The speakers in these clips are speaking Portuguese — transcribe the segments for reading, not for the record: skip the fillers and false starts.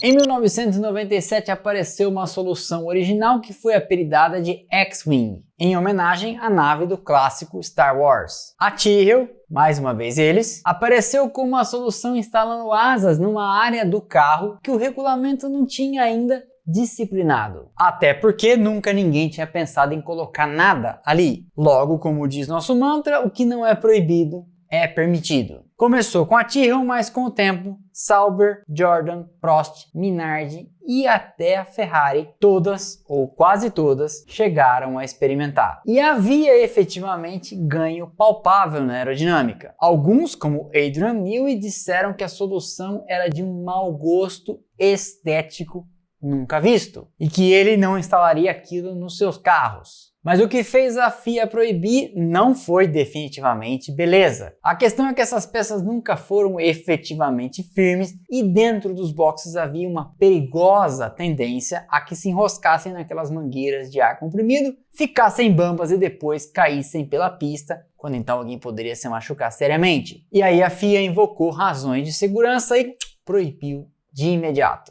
Em 1997 apareceu uma solução original que foi apelidada de X-Wing, em homenagem à nave do clássico Star Wars. A Tyrrell, mais uma vez eles, apareceu com uma solução instalando asas numa área do carro que o regulamento não tinha ainda disciplinado. Até porque nunca ninguém tinha pensado em colocar nada ali. Logo, como diz nosso mantra, o que não é proibido é permitido. Começou com a Tyrrell, mas com o tempo, Sauber, Jordan, Prost, Minardi e até a Ferrari, todas ou quase todas, chegaram a experimentar. E havia efetivamente ganho palpável na aerodinâmica. Alguns, como Adrian Newey, disseram que a solução era de um mau gosto estético nunca visto, e que ele não instalaria aquilo nos seus carros. Mas o que fez a FIA proibir não foi definitivamente beleza. A questão é que essas peças nunca foram efetivamente firmes e dentro dos boxes havia uma perigosa tendência a que se enroscassem naquelas mangueiras de ar comprimido, ficassem bambas e depois caíssem pela pista, quando então alguém poderia se machucar seriamente. E aí a FIA invocou razões de segurança e proibiu de imediato.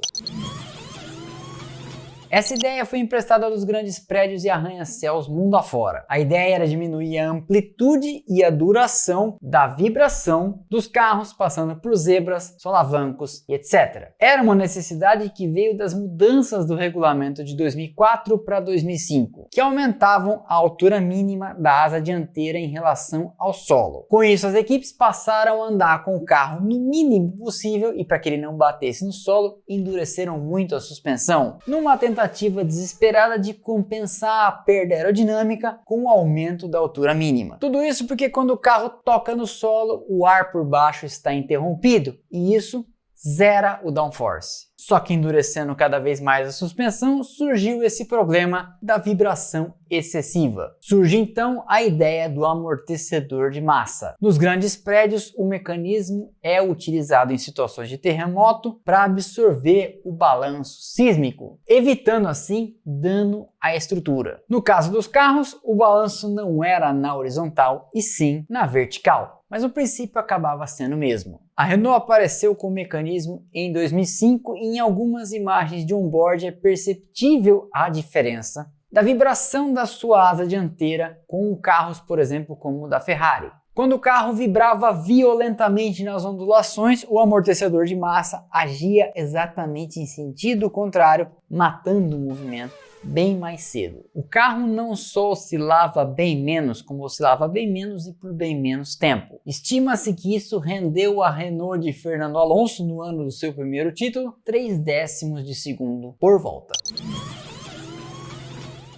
Essa ideia foi emprestada dos grandes prédios e arranha-céus mundo afora. A ideia era diminuir a amplitude e a duração da vibração dos carros passando por zebras, solavancos e etc. Era uma necessidade que veio das mudanças do regulamento de 2004 para 2005, que aumentavam a altura mínima da asa dianteira em relação ao solo. Com isso, as equipes passaram a andar com o carro no mínimo possível e para que ele não batesse no solo, endureceram muito a suspensão, numa tentativa desesperada de compensar a perda aerodinâmica com o aumento da altura mínima. Tudo isso porque quando o carro toca no solo, o ar por baixo está interrompido e isso zera o downforce. Só que endurecendo cada vez mais a suspensão, surgiu esse problema da vibração excessiva. Surge então a ideia do amortecedor de massa. Nos grandes prédios, o mecanismo é utilizado em situações de terremoto para absorver o balanço sísmico, evitando assim dano à estrutura. No caso dos carros, o balanço não era na horizontal e sim na vertical, mas o princípio acabava sendo o mesmo. A Renault apareceu com o mecanismo em 2005 e em algumas imagens de onboard é perceptível a diferença da vibração da sua asa dianteira com carros, por exemplo, como o da Ferrari. Quando o carro vibrava violentamente nas ondulações, o amortecedor de massa agia exatamente em sentido contrário, matando o movimento bem mais cedo. O carro não só oscilava bem menos, como oscilava bem menos e por bem menos tempo. Estima-se que isso rendeu a Renault de Fernando Alonso, no ano do seu primeiro título, 3 décimos de segundo por volta.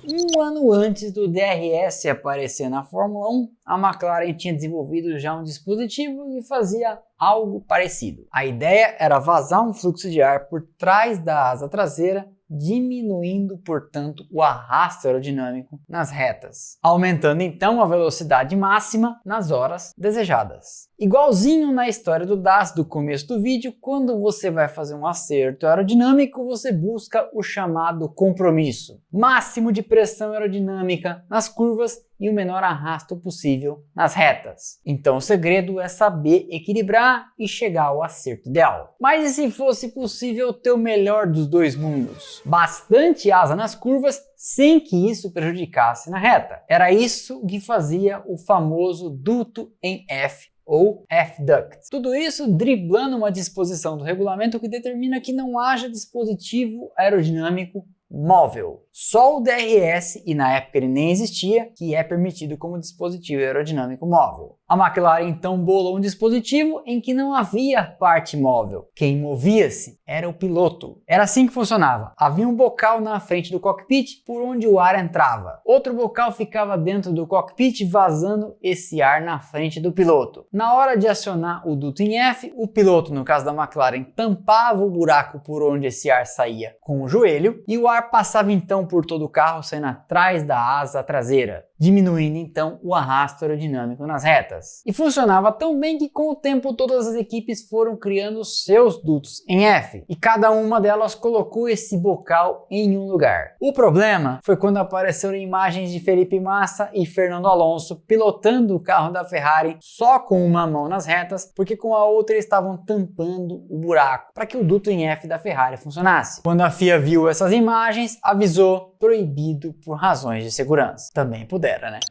Um ano antes do DRS aparecer na Fórmula 1, a McLaren tinha desenvolvido já um dispositivo que fazia algo parecido. A ideia era vazar um fluxo de ar por trás da asa traseira, diminuindo, portanto, o arrasto aerodinâmico nas retas, aumentando então a velocidade máxima nas horas desejadas. Igualzinho na história do DAS do começo do vídeo, quando você vai fazer um acerto aerodinâmico, você busca o chamado compromisso, máximo de pressão aerodinâmica nas curvas e o menor arrasto possível nas retas. Então o segredo é saber equilibrar e chegar ao acerto ideal. Mas e se fosse possível ter o melhor dos dois mundos? Bastante asa nas curvas sem que isso prejudicasse na reta. Era isso que fazia o famoso duto em F, ou F-Duct. Tudo isso driblando uma disposição do regulamento que determina que não haja dispositivo aerodinâmico móvel. Só o DRS, e na época ele nem existia, que é permitido como dispositivo aerodinâmico móvel. A McLaren então bolou um dispositivo em que não havia parte móvel. Quem movia-se era o piloto. Era assim que funcionava. Havia um bocal na frente do cockpit por onde o ar entrava. Outro bocal ficava dentro do cockpit vazando esse ar na frente do piloto. Na hora de acionar o duto em F, o piloto, no caso da McLaren, tampava o buraco por onde esse ar saía com o joelho e o ar passava então por todo o carro, saindo atrás da asa traseira. diminuindo então o arrasto aerodinâmico nas retas. E funcionava tão bem que com o tempo todas as equipes foram criando seus dutos em F, e cada uma delas colocou esse bocal em um lugar. O problema foi quando apareceram imagens de Felipe Massa e Fernando Alonso pilotando o carro da Ferrari só com uma mão nas retas, porque com a outra eles estavam tampando o buraco para que o duto em F da Ferrari funcionasse. Quando a FIA viu essas imagens, avisou: proibido por razões de segurança. Também pudera, né?